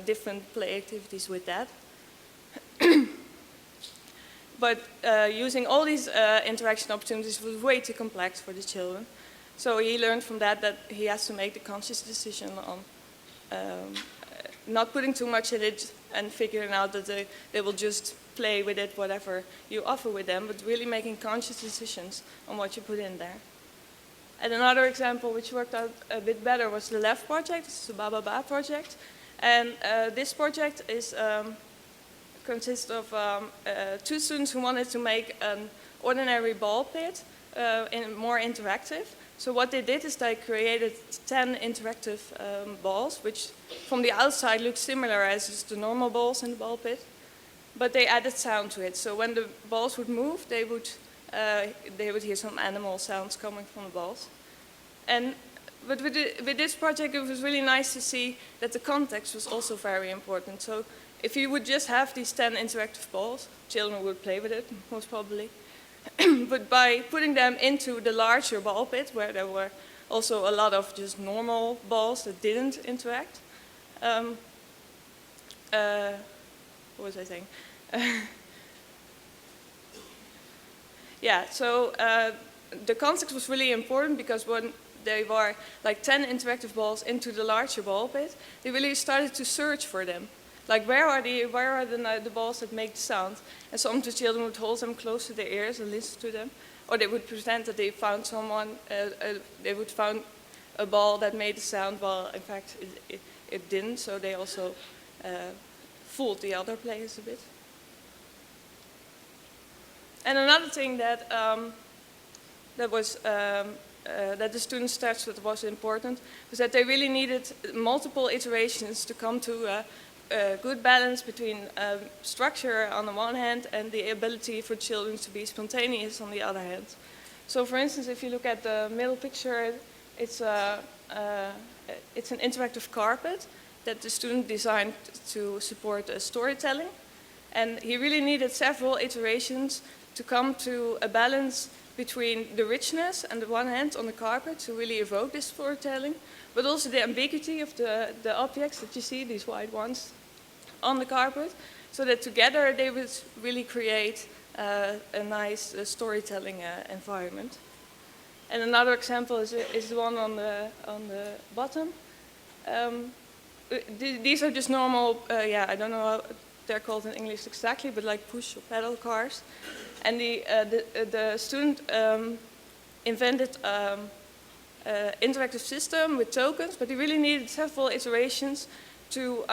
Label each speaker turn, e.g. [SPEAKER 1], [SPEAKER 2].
[SPEAKER 1] different play activities with that. But using all these interaction opportunities was way too complex for the children. So he learned from that he has to make the conscious decision on not putting too much in it and figuring out that they will just play with it, whatever you offer with them, but really making conscious decisions on what you put in there. And another example which worked out a bit better was the LEF project. This is the Ba project. And this project consists of 2 students who wanted to make an ordinary ball pit more interactive. So what they did is they created 10 interactive balls, which from the outside look similar as just the normal balls in the ball pit, but they added sound to it. So when the balls would move, they would hear some animal sounds coming from the balls. But with this project, it was really nice to see that the context was also very important. So if you would just have these 10 interactive balls, children would play with it, most probably. But by putting them into the larger ball pit, where there were also a lot of just normal balls that didn't interact. What was I saying? Yeah, so the context was really important because when they were like 10 interactive balls into the larger ball pit, they really started to search for them. Like, where are the balls that make the sound? And some of the children would hold them close to their ears and listen to them. Or they would pretend that they found they would find a ball that made the sound, while in fact it didn't. So they also fooled the other players a bit. And another thing that the students touched with was important was that they really needed multiple iterations to come to a good balance between structure on the one hand and the ability for children to be spontaneous on the other hand. So for instance, if you look at the middle picture, it's an interactive carpet that the student designed to support storytelling. And he really needed several iterations to come to a balance between the richness on the one hand on the carpet to really evoke this storytelling, but also the ambiguity of the objects that you see, these white ones, on the carpet, so that together they would really create a nice storytelling environment. And another example is the one on the bottom. These are just normal, I don't know how they're called in English exactly, but like push or pedal cars. And the student invented interactive system with tokens, but he really needed several iterations to